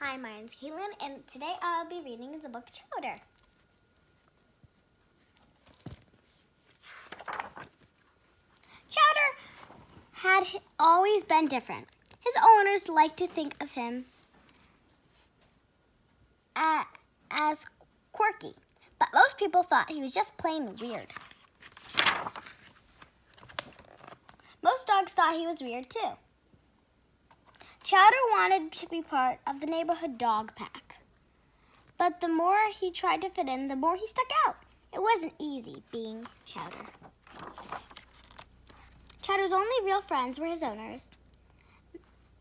Hi, my name's Kaitlyn, and today I'll be reading the book Chowder. Chowder had always been different. His owners liked to think of him as quirky, but most people thought he was just plain weird. Most dogs thought he was weird too. Chowder wanted to be part of the neighborhood dog pack. But the more he tried to fit in, the more he stuck out. It wasn't easy being Chowder. Chowder's only real friends were his owners,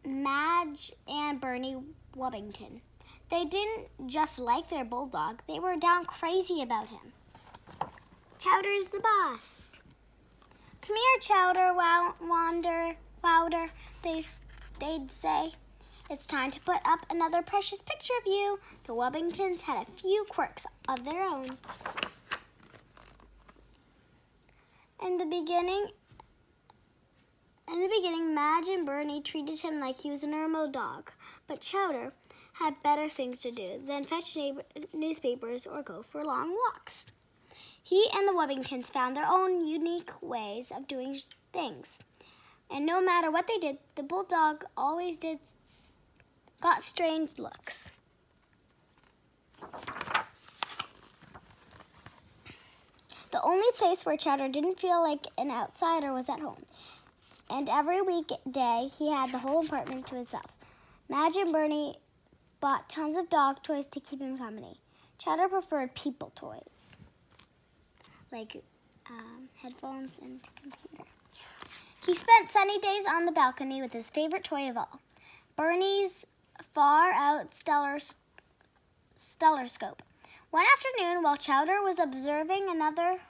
Madge and Bernie Wubbington. They didn't just like their bulldog, they were down crazy about him. Chowder's the boss. Come here, Chowder, Wounder, they'd say. It's time to put up another precious picture of you. The Wubbingtons had a few quirks of their own. In the beginning, Madge and Bernie treated him like he was a normal dog, but Chowder had better things to do than fetch newspapers or go for long walks. He and the Wubbingtons found their own unique ways of doing things. And no matter what they did, the bulldog always got strange looks. The only place where Chowder didn't feel like an outsider was at home. And every weekday, he had the whole apartment to himself. Madge and Bernie bought tons of dog toys to keep him company. Chowder preferred people toys, like headphones and computer. He spent sunny days on the balcony with his favorite toy of all, Bernie's far-out stellar scope. One afternoon, while Chowder was observing another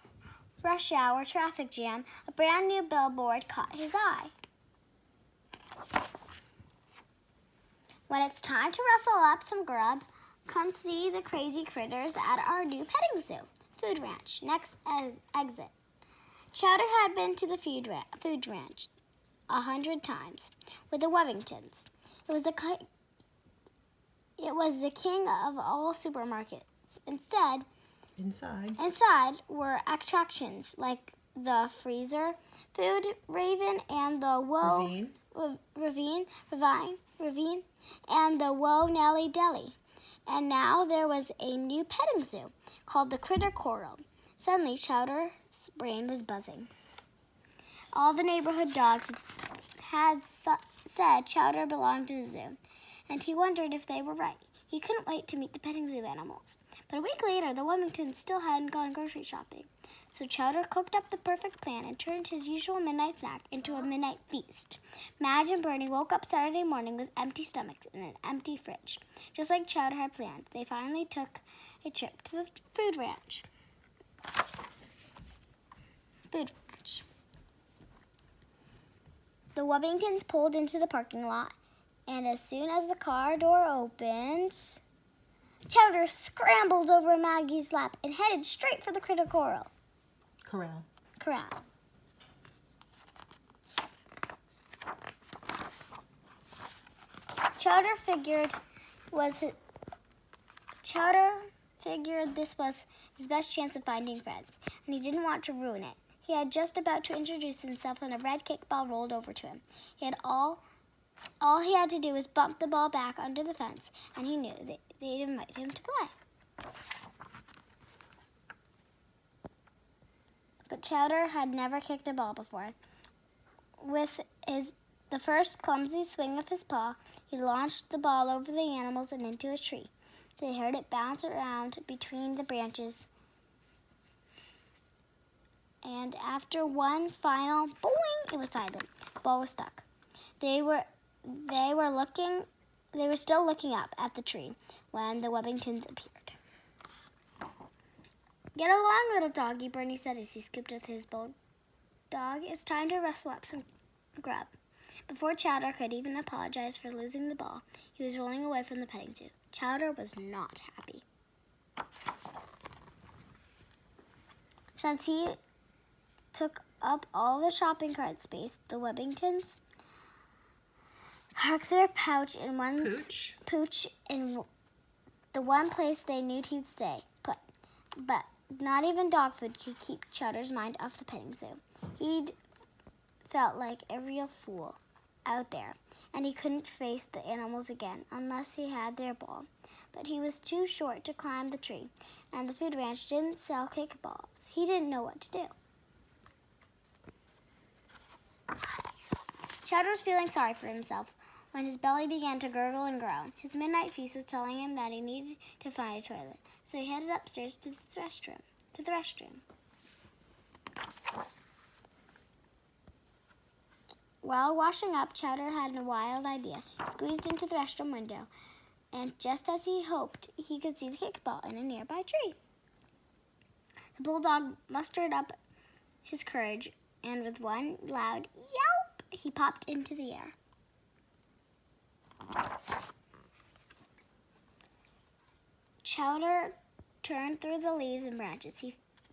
rush hour traffic jam, a brand new billboard caught his eye. When it's time to rustle up some grub, come see the crazy critters at our new petting zoo, Food Ranch, next exit. Chowder had been to the food ranch 100 times with the Wubbingtons. It was the king of all supermarkets. Inside were attractions like the freezer, food raven, and the ravine, and the Whoa Nelly Deli. And now there was a new petting zoo called the Critter Coral. Suddenly, Chowder's brain was buzzing. All the neighborhood dogs had said Chowder belonged to the zoo, and he wondered if they were right. He couldn't wait to meet the petting zoo animals. But a week later, the Wubbingtons still hadn't gone grocery shopping. So Chowder cooked up the perfect plan and turned his usual midnight snack into a midnight feast. Madge and Bernie woke up Saturday morning with empty stomachs and an empty fridge. Just like Chowder had planned, they finally took a trip to the food ranch. The Wubbingtons pulled into the parking lot, and as soon as the car door opened, Chowder scrambled over Maggie's lap and headed straight for the Critter Corral. Corral. Chowder figured this was his best chance of finding friends, and he didn't want to ruin it. He had just about to introduce himself when a red kickball rolled over to him. All he had to do was bump the ball back under the fence, and he knew they'd invite him to play. But Chowder had never kicked a ball before. With the first clumsy swing of his paw, he launched the ball over the animals and into a tree. They heard it bounce around between the branches, and after one final boing, it was silent. The ball was stuck. They were still looking up at the tree when the Wubbingtons appeared. Get along, little doggy, Bernie said as he scooped with his bulldog. It's time to rustle up some grub. Before Chowder could even apologize for losing the ball, he was rolling away from the petting zoo. Chowder was not happy. Since he took up all the shopping cart space, the Wubbingtons Hark their pouch in the one place they knew he'd stay put. But not even dog food could keep Chowder's mind off the petting zoo. He'd felt like a real fool out there, and he couldn't face the animals again unless he had their ball. But he was too short to climb the tree, and the food ranch didn't sell kickballs. He didn't know what to do. Chowder was feeling sorry for himself when his belly began to gurgle and groan. His midnight feast was telling him that he needed to find a toilet, so he headed upstairs to the restroom. While washing up, Chowder had a wild idea. He squeezed into the restroom window, and just as he hoped, he could see the kickball in a nearby tree. The bulldog mustered up his courage, and with one loud yelp, he popped into the air. Chowder turned through the leaves and branches,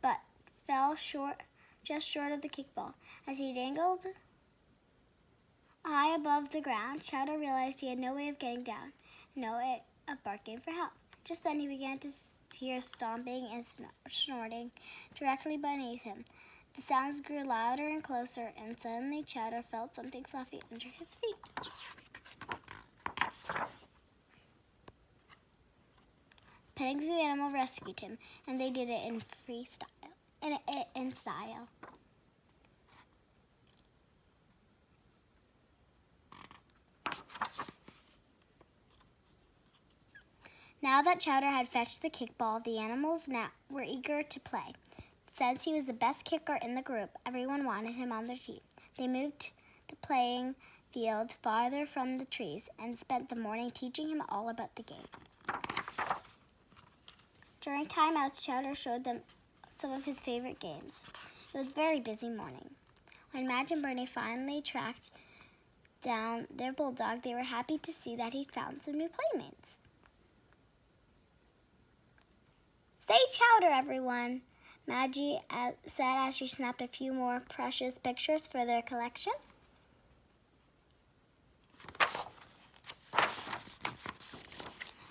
but fell just short of the kickball. As he dangled high above the ground, Chowder realized he had no way of getting down, no way of barking for help. Just then he began to hear stomping and snorting directly beneath him. The sounds grew louder and closer, and suddenly Chowder felt something fluffy under his feet. Petting zoo animal rescued him, and they did it in style. Now that Chowder had fetched the kickball, the animals were eager to play. Since he was the best kicker in the group, everyone wanted him on their team. They moved the playing field farther from the trees and spent the morning teaching him all about the game. During timeouts, Chowder showed them some of his favorite games. It was a very busy morning. When Madge and Bernie finally tracked down their bulldog, they were happy to see that he'd found some new playmates. "Say Chowder, everyone," Maggie said as she snapped a few more precious pictures for their collection.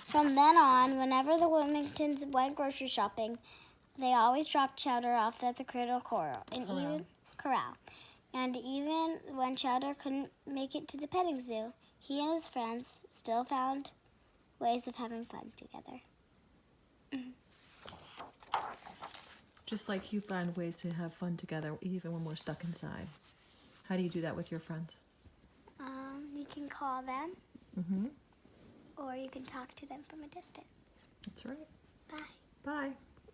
From then on, whenever the Wilmingtons went grocery shopping, they always dropped Chowder off at the corral. And even when Chowder couldn't make it to the petting zoo, he and his friends still found ways of having fun together. Just like you find ways to have fun together even when we're stuck inside. How do you do that with your friends? You can call them. Mm-hmm. Or you can talk to them from a distance. That's right.